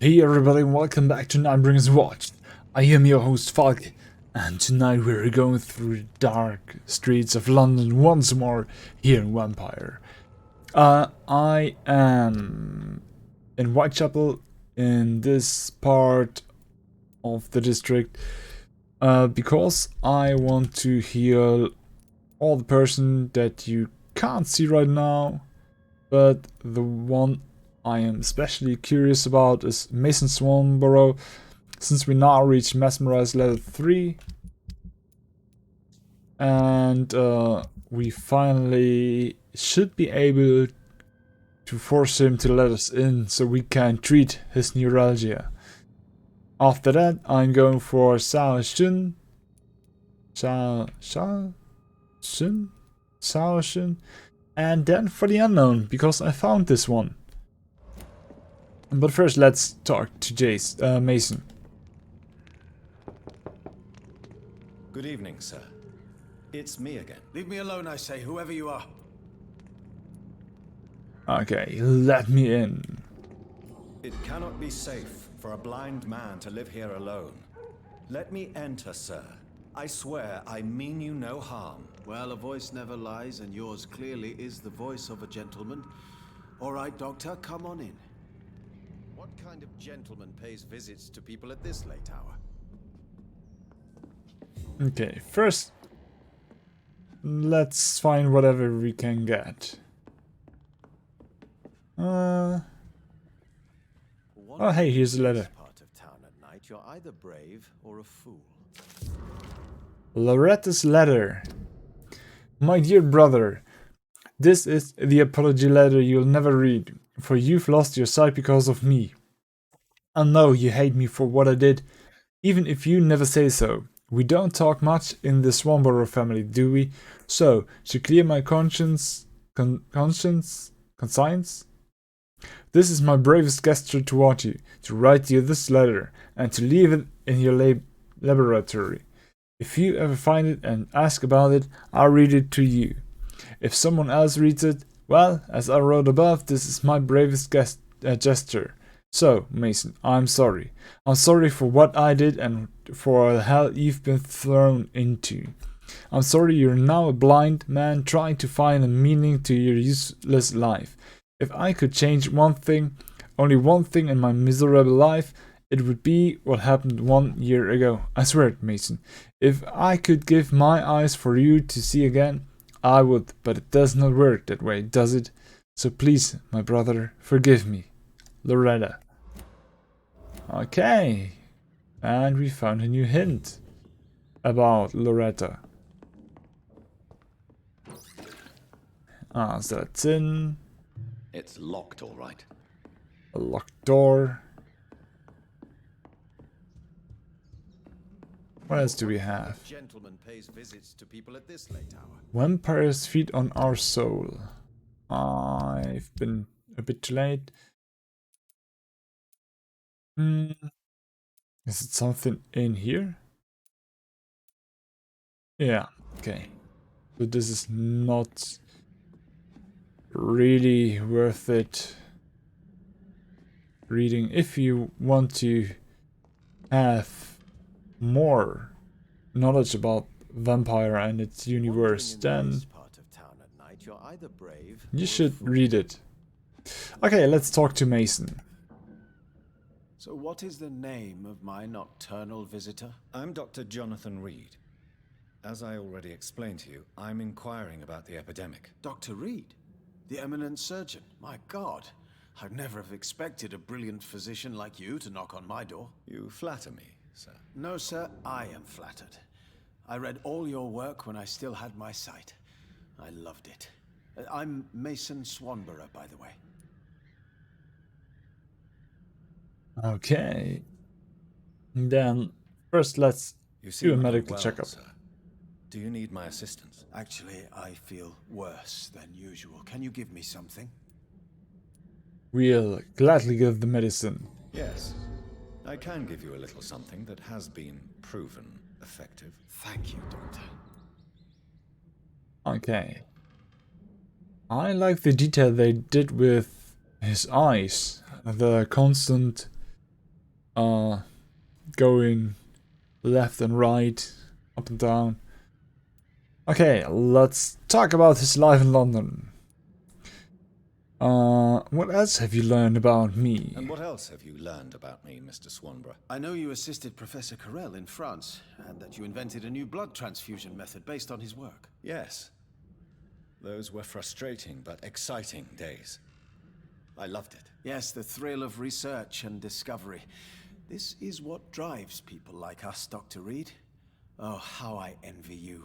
Hey everybody, welcome back to Nightbringers Watch. I am your host Falk, and tonight we're going through the dark streets of London once more here in Vampyr. I am in Whitechapel in this part of the district because I want to heal all the person that you can't see right now, but the one I am especially curious about is Mason Swanborough, since we now reach Mesmerize level 3. And we finally should be able to force him to let us in so we can treat his neuralgia. After that, I'm going for Sao Shun, and then for the unknown, because I found this one. But first, let's talk to Jace Mason. Good evening, sir. It's me again. Leave me alone, I say, whoever you are. Okay, let me in. It cannot be safe for a blind man to live here alone. Let me enter, sir. I swear I mean you no harm. Well, a voice never lies, and yours clearly is the voice of a gentleman. All right, Doctor, come on in. What kind of gentleman pays visits to people at this late hour? Okay, first, let's find whatever we can get. Oh, hey, here's a letter. Part of town at night, you're either brave or a fool. Loretta's letter. My dear brother, this is the apology letter you'll never read, for you've lost your sight because of me. I know you hate me for what I did, even if you never say so. We don't talk much in the Swanborough family, do we? So, to clear my conscience, this is my bravest gesture toward you, to write you this letter, and to leave it in your laboratory. If you ever find it and ask about it, I'll read it to you. If someone else reads it, well, as I wrote above, this is my bravest gesture. So, Mason, I'm sorry. I'm sorry for what I did and for the hell you've been thrown into. I'm sorry you're now a blind man trying to find a meaning to your useless life. If I could change one thing, only one thing in my miserable life, it would be what happened 1 year ago. I swear it, Mason. If I could give my eyes for you to see again, I would, but it does not work that way, does it? So please, my brother, forgive me. Loretta. Okay. And we found a new hint about Loretta. So that's in. It's locked, all right. A locked door. What else do we have? Gentleman pays visits to people at this late hour. Vampires feed on our soul. I've been a bit too late. Is it something in here? Yeah, okay. But this is not really worth it reading. If you want to have more knowledge about Vampyr and its universe, then you should read it. Okay, let's talk to Mason. So what is the name of my nocturnal visitor? I'm Dr. Jonathan Reed. As I already explained to you, I'm inquiring about the epidemic. Dr. Reed, the eminent surgeon. My God, I'd never have expected a brilliant physician like you to knock on my door. You flatter me, sir. No, sir, I am flattered. I read all your work when I still had my sight. I loved it. I'm Mason Swanborough, by the way. Okay. Then first let's do a medical checkup. Sir. Do you need my assistance? Actually, I feel worse than usual. Can you give me something? We'll gladly give the medicine. Yes. I can give you a little something that has been proven effective. Thank you, Doctor. Okay. I like the detail they did with his eyes. The constant going left and right, up and down. Okay, let's talk about his life in London. What else have you learned about me? And what else have you learned about me, Mr. Swanborough? I know you assisted Professor Carell in France, and that you invented a new blood transfusion method based on his work. Yes. Those were frustrating but exciting days. I loved it. Yes, the thrill of research and discovery. This is what drives people like us, Dr. Reed. Oh, how I envy you.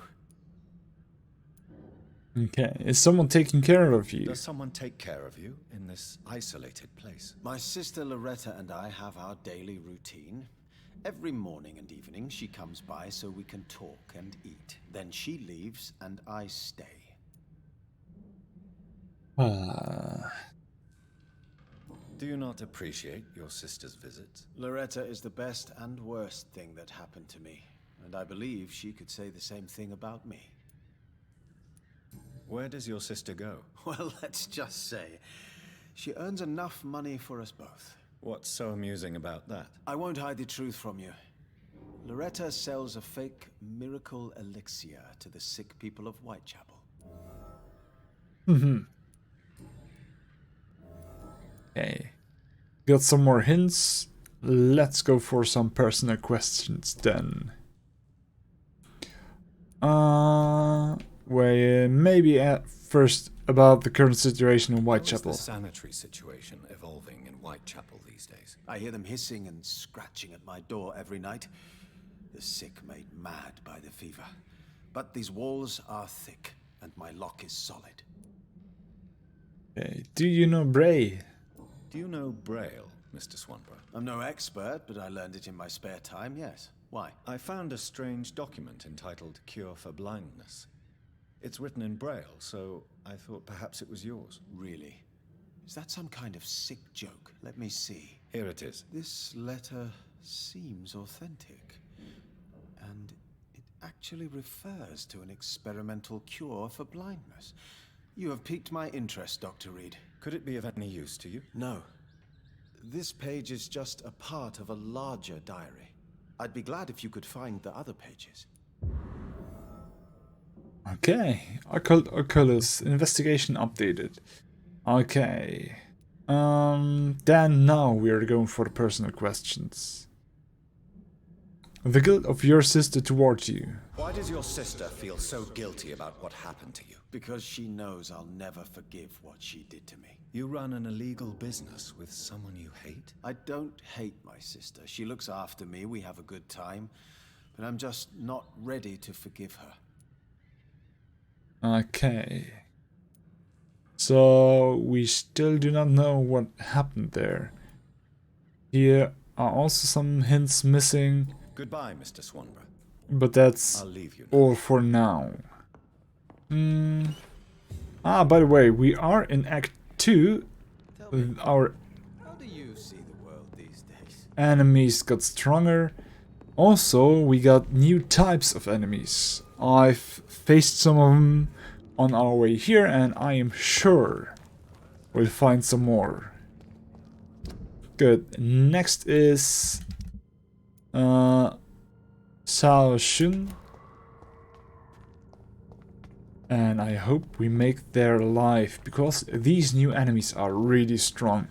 Okay, is someone taking care of you? Does someone take care of you in this isolated place? My sister Loretta and I have our daily routine. Every morning and evening she comes by so we can talk and eat. Then she leaves and I stay. Do you not appreciate your sister's visits? Loretta is the best and worst thing that happened to me, and I believe she could say the same thing about me. Where does your sister go? Well, let's just say, she earns enough money for us both. What's so amusing about that? I won't hide the truth from you. Loretta sells a fake miracle elixir to the sick people of Whitechapel. Okay. Got some more hints. Let's go for some personal questions then. Well, maybe at first about the current situation in Whitechapel. How is the sanitary situation evolving in Whitechapel these days? I hear them hissing and scratching at my door every night. The sick made mad by the fever. But these walls are thick, and my lock is solid. Okay. Do you know Bray? Do you know Braille, Mr. Swanborough? I'm no expert, but I learned it in my spare time, yes. Why? I found a strange document entitled Cure for Blindness. It's written in Braille, so I thought perhaps it was yours. Really? Is that some kind of sick joke? Let me see. Here it is. This letter seems authentic. And it actually refers to an experimental cure for blindness. You have piqued my interest, Dr. Reed. Could it be of any use to you? No. This page is just a part of a larger diary. I'd be glad if you could find the other pages. Okay. Oculus investigation updated. Okay. Then now we are going for the personal questions. The guilt of your sister towards you. Why does your sister feel so guilty about what happened to you? Because she knows I'll never forgive what she did to me. You run an illegal business with someone you hate? I don't hate my sister. She looks after me, we have a good time. But I'm just not ready to forgive her. Okay. So we still do not know what happened there. Here are also some hints missing. Goodbye, Mr. Swanborough. But that's I'll leave you now. all for now. By the way, we are in Act 2. Our How do you see the world these days? enemies got stronger. Also, we got new types of enemies. I've faced some of them on our way here, and I am sure we'll find some more. Good. Next is Sao Shun. And I hope we make their life, because these new enemies are really strong.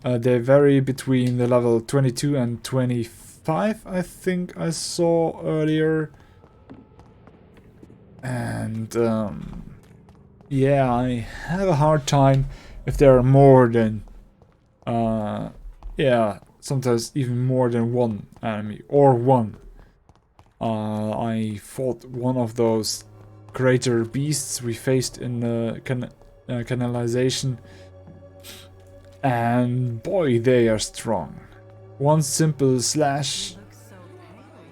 They vary between the level 22 and 25, I think I saw earlier. And yeah, I have a hard time if there are more than yeah, sometimes even more than one enemy or one. I fought one of those greater beasts we faced in the canalization, and boy, they are strong. One simple slash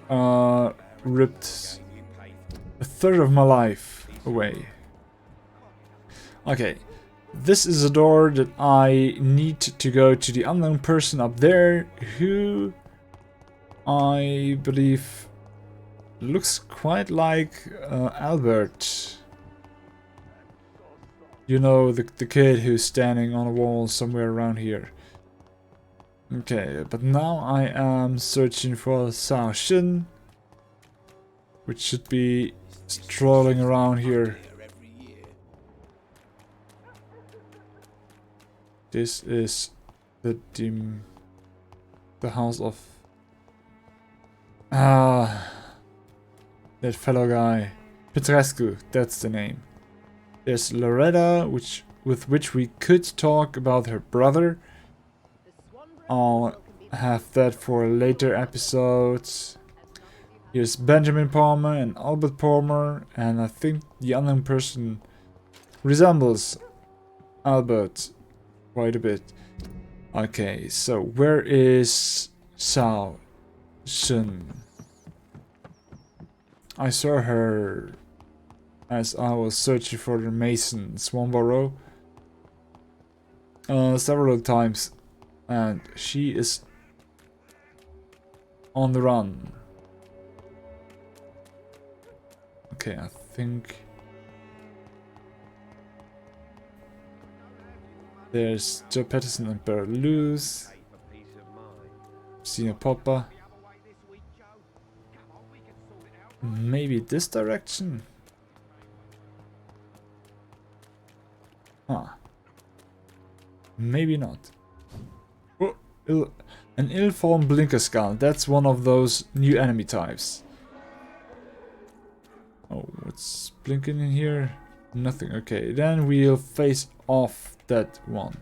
ripped a third of my life away. Okay, this is a door that I need to go to the unknown person up there, who I believe looks quite like Albert. You know, the kid who's standing on a wall somewhere around here. Okay, but now I am searching for Sao Shin, which should be strolling around here. This is the house of that fellow guy. Petrescu, that's the name. There's Loretta, with which we could talk about her brother. I'll have that for later episodes. Here's Benjamin Palmer and Albert Palmer, and I think the unknown person resembles Albert quite a bit. Okay, so where is Sao Shin? I saw her as I was searching for the Mason Swanborough several times, and she is on the run. Okay, I think there's Joe Peterson and Berluz, Senior Poppa. Maybe this direction? Huh. Maybe not. Oh, an ill-formed blinker Skal. That's one of those new enemy types. Oh, what's blinking in here? Nothing. Okay, then we'll face off that one.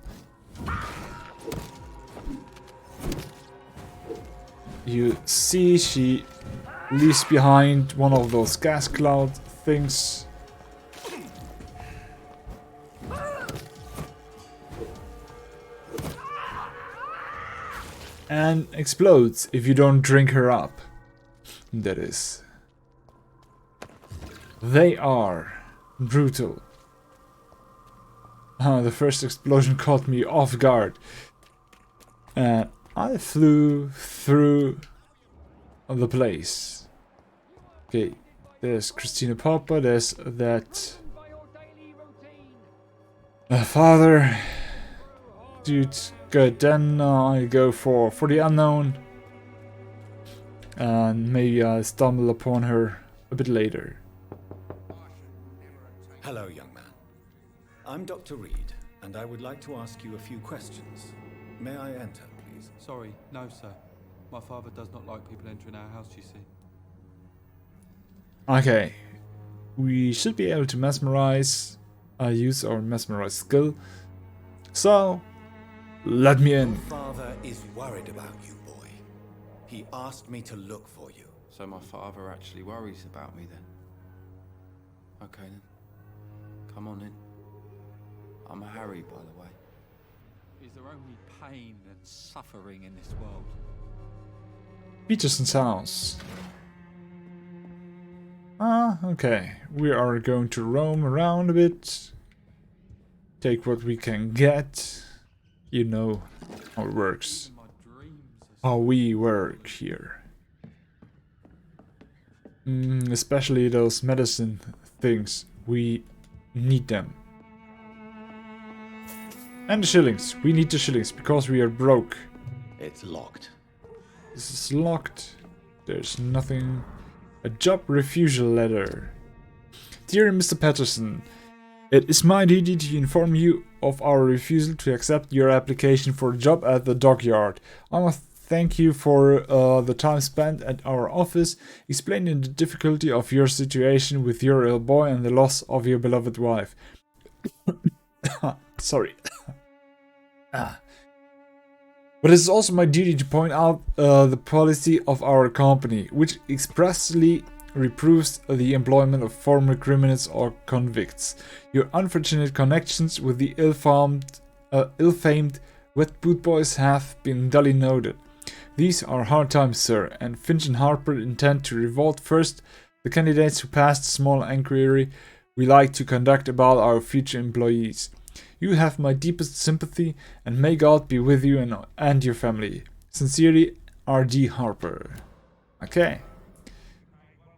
You see, she leaves behind one of those gas cloud things. And explodes if you don't drink her up. That is. They are brutal. The first explosion caught me off guard. And I flew through the place. Okay, there's Christina Poppa, there's that father. Dude, good, then I go for the unknown. And maybe I stumble upon her a bit later. Hello, young man. I'm Dr. Reed, and I would like to ask you a few questions. May I enter, please? Sorry, no, sir. My father does not like people entering our house, you see. Okay. We should be able to mesmerize. Use our mesmerize skill. So, let me in. Your father is worried about you, boy. He asked me to look for you. So my father actually worries about me then? Okay then. Come on in. I'm Harry, by the way. Is there only pain and suffering in this world? Peterson's house. Okay. We are going to roam around a bit. Take what we can get. You know how it works. How we work here. Especially those medicine things. We need them. And the shillings. We need the shillings because we are broke. It's locked. This is locked. There's nothing. A job refusal letter. Dear Mr. Peterson, it is my duty to inform you of our refusal to accept your application for a job at the dockyard. I must thank you for the time spent at our office explaining the difficulty of your situation with your ill boy and the loss of your beloved wife. Sorry. But it is also my duty to point out the policy of our company, which expressly reproves the employment of former criminals or convicts. Your unfortunate connections with the ill-famed Wet Boot Boys have been duly noted. These are hard times, sir, and Finch and Harper intend to revolt first the candidates who passed the small inquiry we like to conduct about our future employees. You have my deepest sympathy, and may God be with you and your family. Sincerely, R.D. Harper. Okay.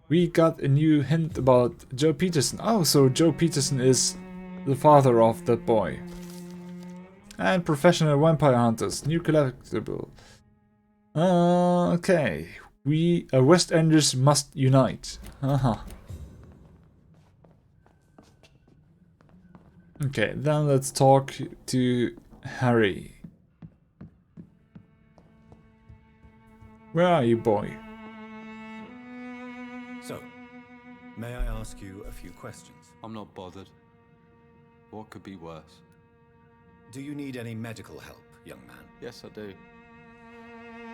We got a new hint about Joe Peterson. Oh, so Joe Peterson is the father of that boy. And professional vampire hunters. New collectible. Okay. We West Enders must unite. Okay, then let's talk to Harry. Where are you, boy? So, may I ask you a few questions? I'm not bothered. What could be worse? Do you need any medical help, young man? Yes, I do.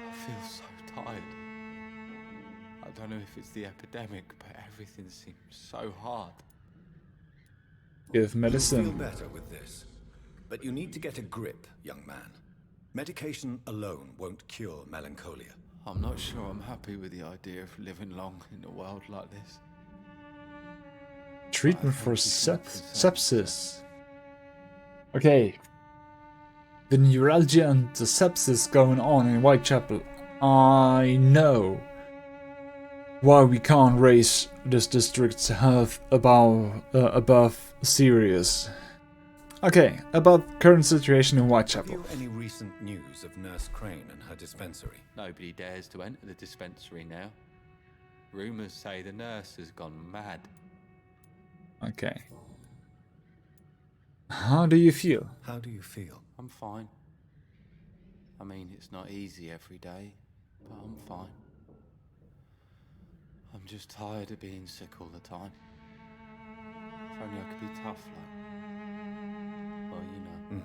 I feel so tired. I don't know if it's the epidemic, but everything seems so hard. Give You'll feel medicine. better with this. But you need to get a grip, young man. Medication alone won't cure melancholia. I'm not sure I'm happy with the idea of living long in a world like this. Treatment for sepsis. Okay. The neuralgia and the sepsis going on in Whitechapel. I know why we can't raise this district's health above serious. Okay, about current situation in Have Whitechapel. you any recent news of Nurse Crane and her dispensary? Nobody dares to enter the dispensary now. Rumors say the nurse has gone mad. Okay. How do you feel? How do you feel? I'm fine. I mean, it's not easy every day, but I'm fine. I'm just tired of being sick all the time. If only I could be tough like... Well, you know.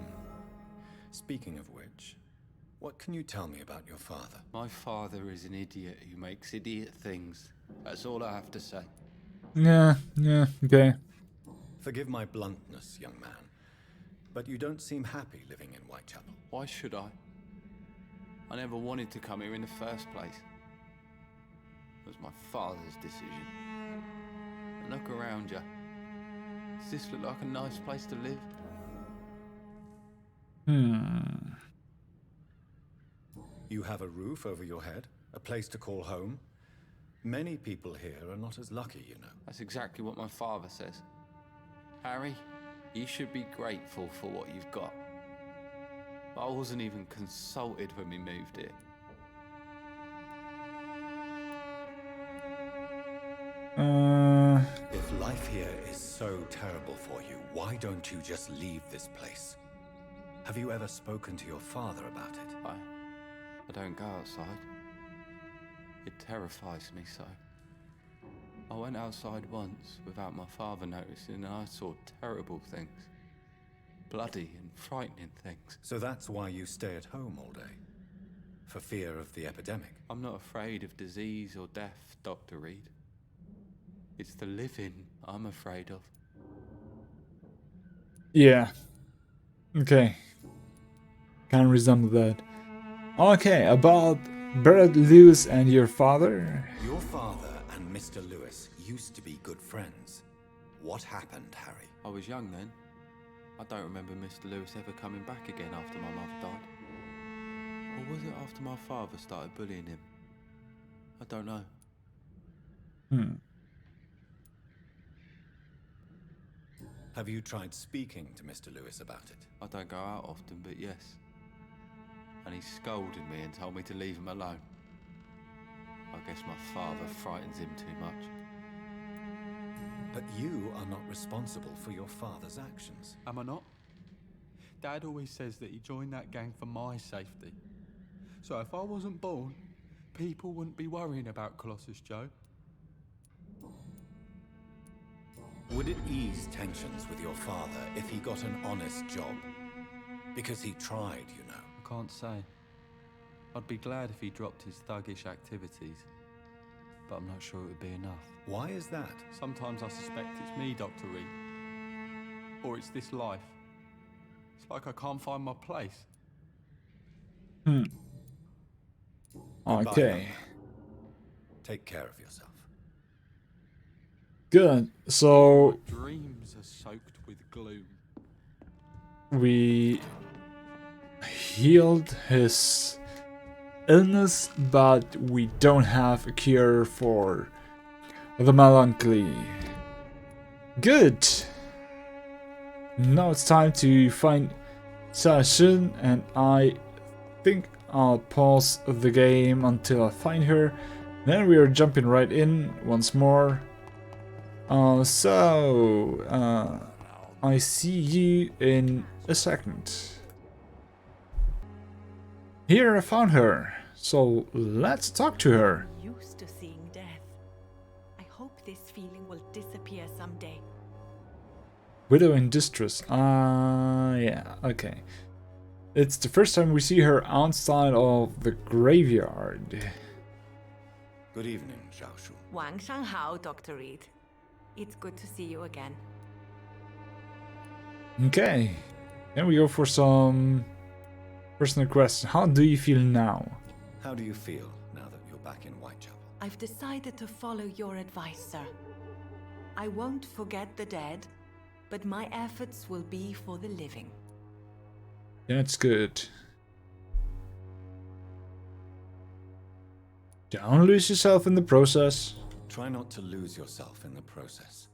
Speaking of which, what can you tell me about your father? My father is an idiot who makes idiot things. That's all I have to say. Yeah, okay. Forgive my bluntness, young man, but you don't seem happy living in Whitechapel. Why should I? I never wanted to come here in the first place. It was my father's decision. And look around you. Does this look like a nice place to live? You have a roof over your head, a place to call home. Many people here are not as lucky, you know. That's exactly what my father says. Harry, you should be grateful for what you've got. I wasn't even consulted when we moved here. If life here is so terrible for you, why don't you just leave this place? Have you ever spoken to your father about it? I don't go outside. It terrifies me so. I went outside once without my father noticing and I saw terrible things. Bloody and frightening things. So that's why you stay at home all day? For fear of the epidemic? I'm not afraid of disease or death, Dr. Reed. It's the living I'm afraid of. Yeah. Okay. Can resemble that. Okay, about Barrett Lewis and your father? Your father and Mr. Lewis used to be good friends. What happened, Harry? I was young then. I don't remember Mr. Lewis ever coming back again after my mother died. Or was it after my father started bullying him? I don't know. Have you tried speaking to Mr. Lewis about it? I don't go out often, but yes. And he scolded me and told me to leave him alone. I guess my father frightens him too much. But you are not responsible for your father's actions. Am I not? Dad always says that he joined that gang for my safety. So if I wasn't born, people wouldn't be worrying about Colossus Joe. Would it ease tensions with your father if he got an honest job? Because he tried, you know. I can't say. I'd be glad if he dropped his thuggish activities, but I'm not sure it would be enough. Why is that? Sometimes I suspect it's me, Dr. Reed. Or it's this life. It's like I can't find my place. Okay. Take care of yourself. Good. So My dreams are soaked with gloom. we healed his illness, but we don't have a cure for the melancholy. Good. Now it's time to find session, and I think I'll pause the game until I find her. Then we are jumping right in once more. I see you in a second. Here, I found her. So let's talk to her. I'm used to seeing death. I hope this feeling will disappear someday. Widow in distress. Yeah, okay. It's the first time we see her outside of the graveyard. Good evening, Zhao Shu. Wang Shanghao, Dr. Reed. It's good to see you again. Okay. Then we go for some personal questions. How do you feel now? How do you feel now that you're back in Whitechapel? I've decided to follow your advice, sir. I won't forget the dead, but my efforts will be for the living. That's good. Don't lose yourself in the process. Try not to lose yourself in the process.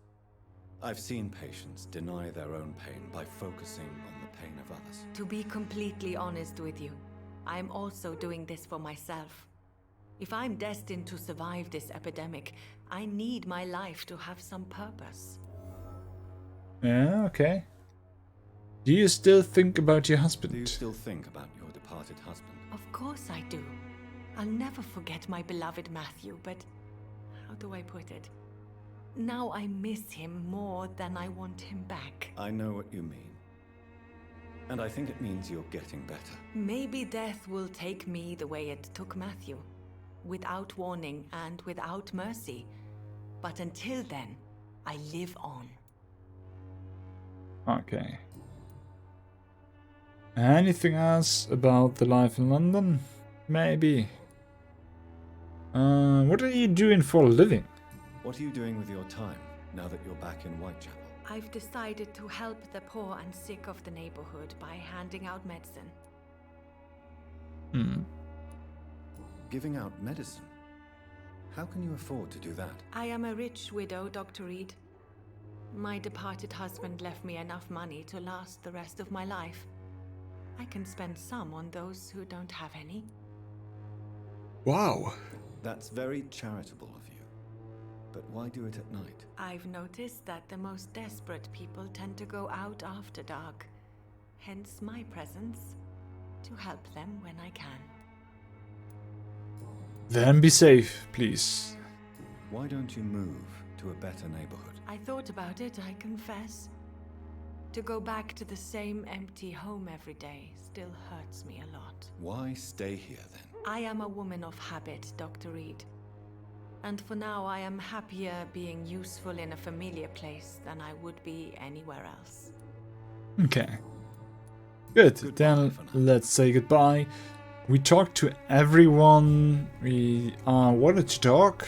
I've seen patients deny their own pain by focusing on the pain of others. To be completely honest with you, I'm also doing this for myself. If I'm destined to survive this epidemic, I need my life to have some purpose. Yeah, okay. Do you still think about your Do you husband? still think about your departed husband? Of course I do. I'll never forget my beloved Matthew, but how do I put it? Now I miss him more than I want him back. I know what you mean. And I think it means you're getting better. Maybe death will take me the way it took Matthew, without warning and without mercy. But until then, I live on. Okay. Anything else about the life in London? Maybe. What are you doing for a living? What are you doing with your time now that you're back in Whitechapel? I've decided to help the poor and sick of the neighborhood by handing out medicine. Giving out medicine? How can you afford to do that? I am a rich widow, Dr. Reed. My departed husband left me enough money to last the rest of my life. I can spend some on those who don't have any. Wow. That's very charitable of you. But why do it at night? I've noticed that the most desperate people tend to go out after dark. Hence my presence, to help them when I can. Then be safe, please. Why don't you move to a better neighborhood? I thought about it, I confess. To go back to the same empty home every day still hurts me a lot. Why stay here then? I am a woman of habit, Dr. Reed. And for now, I am happier being useful in a familiar place than I would be anywhere else. Okay. Good. Goodbye Then for now. let's say goodbye. We talked to everyone we wanted to talk.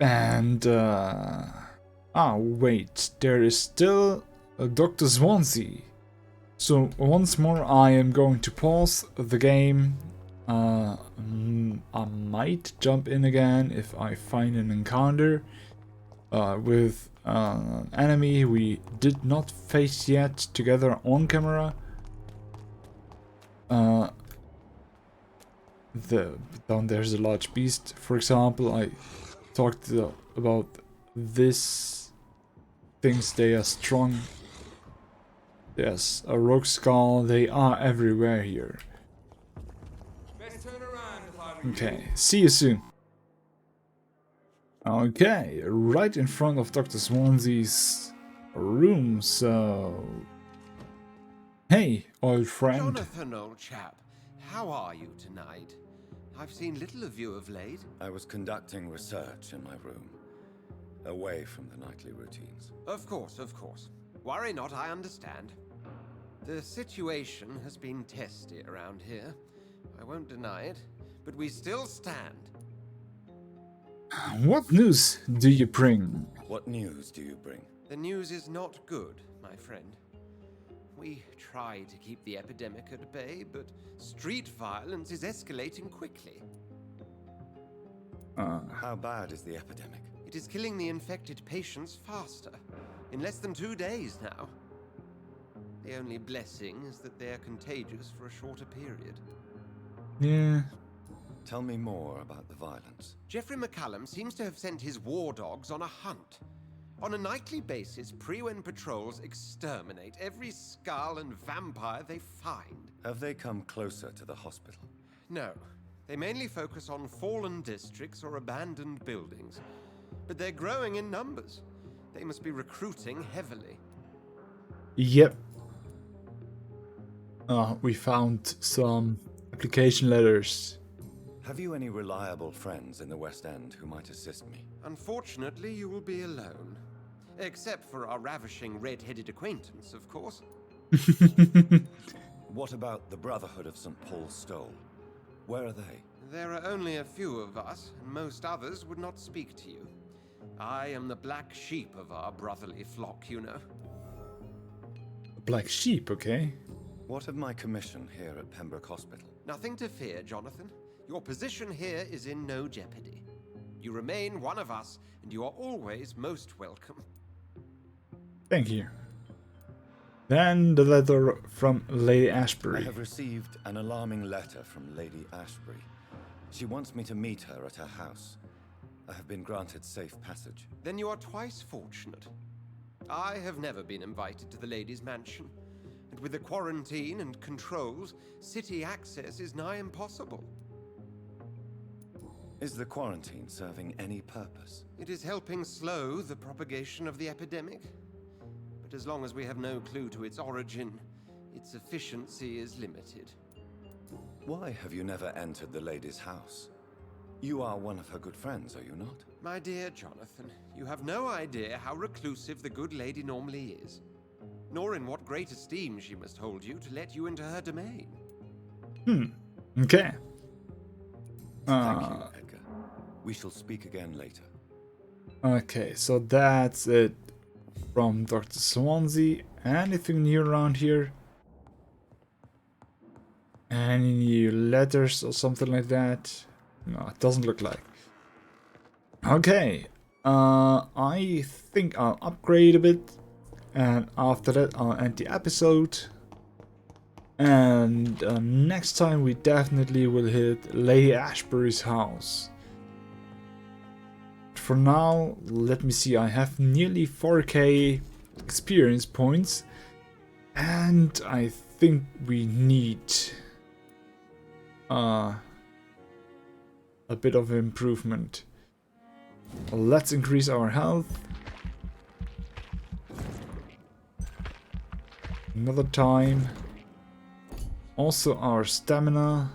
And wait, there is still a Dr. Swansea. So once more I am going to pause the game. I might jump in again if I find an encounter with an enemy we did not face yet together on camera. Down there's a large beast, for example. I talked about this things. They are strong. Yes, a rogue Skal. They are everywhere here. Okay, see you soon. Okay, right in front of Dr. Swansea's room, so... Hey, old friend. Jonathan, old chap, how are you tonight? I've seen little of you of late. I was conducting research in my room, away from the nightly routines. Of course, of course. Worry not, I understand. The situation has been testy around here. I won't deny it, but we still stand. What news do you bring? What news do you bring? The news is not good, my friend. We try to keep the epidemic at bay, but street violence is escalating quickly. How bad is the epidemic? It is killing the infected patients faster. In less than 2 days now. The only blessing is that they are contagious for a shorter period. Yeah. Tell me more about the violence. Jeffrey McCallum seems to have sent his war dogs on a hunt. On a nightly basis, Priwen patrols exterminate every Skal and vampire they find. Have they come closer to the hospital? No. They mainly focus on fallen districts or abandoned buildings. But they're growing in numbers. They must be recruiting heavily. Yep. We found some application letters. Have you any reliable friends in the West End who might assist me? Unfortunately, you will be alone. Except for our ravishing red-headed acquaintance, of course. What about the Brotherhood of St. Paul's Stole? Where are they? There are only a few of us, and most others would not speak to you. I am the black sheep of our brotherly flock, you know. Black sheep, okay. What of my commission here at Pembroke Hospital? Nothing to fear, Jonathan. Your position here is in no jeopardy. You remain one of us, and you are always most welcome. Thank you. Then the letter from Lady Ashbury. I have received an alarming letter from Lady Ashbury. She wants me to meet her at her house. I have been granted safe passage. Then you are twice fortunate. I have never been invited to the lady's mansion, and with the quarantine and controls, city access is nigh impossible. Is the quarantine serving any purpose? It is helping slow the propagation of the epidemic. But as long as we have no clue to its origin, its efficiency is limited. Why have you never entered the lady's house? You are one of her good friends, are you not? My dear Jonathan, you have no idea how reclusive the good lady normally is, nor in what great esteem she must hold you to let you into her domain. Okay. Thank you, Edgar. We shall speak again later. Okay, so that's it from Dr. Swansea. Anything new around here? Any new letters or something like that? No, it doesn't look like. Okay, I think I'll upgrade a bit, and after that I'll end the episode. And next time we definitely will hit Lady Ashbury's house. For now, let me see, I have nearly 4k experience points, and I think we need a bit of improvement. Let's increase our health. Another time. Also our stamina.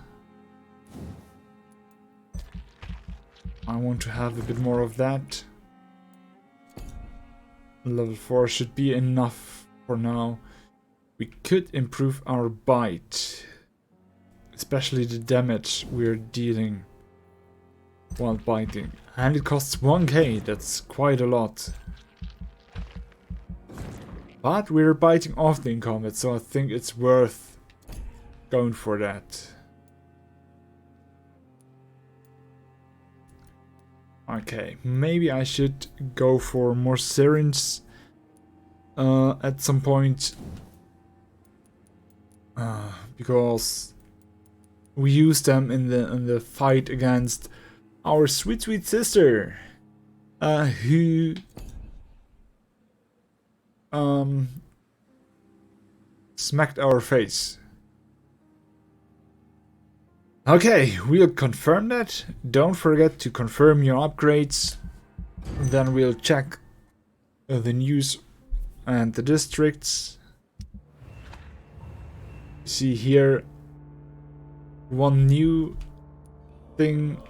I want to have a bit more of that. Level 4 should be enough for now. We could improve our bite. Especially the damage we're dealing while biting. And it costs 1k, that's quite a lot. But we're biting often in combat, so I think it's worth going for that. Okay, maybe I should go for more syringes at some point. Because we use them in the fight against our sweet sister, who smacked our face. Okay, we'll confirm that. Don't forget to confirm your upgrades. Then we'll check the news and the districts. See here, one new thing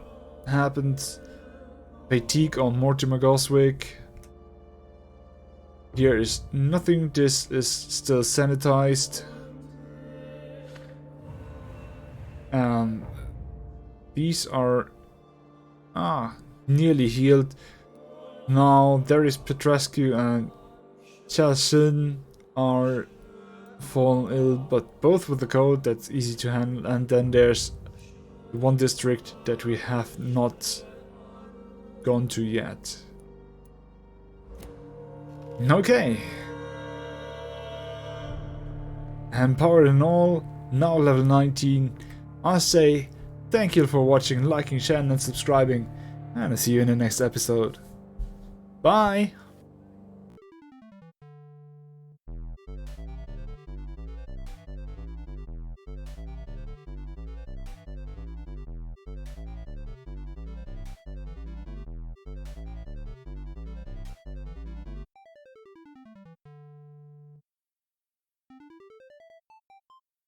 happened. Fatigue on Mortimer Goswick. Here is nothing. This is still sanitized. These are nearly healed. Now there is Petrescu and Chassin are fallen ill, but both with the cold, that's easy to handle. And then there's one district that we have not gone to yet. empowered and all, now level 19, I say thank you for watching, liking, sharing and subscribing, and I'll see you in the next episode. Bye!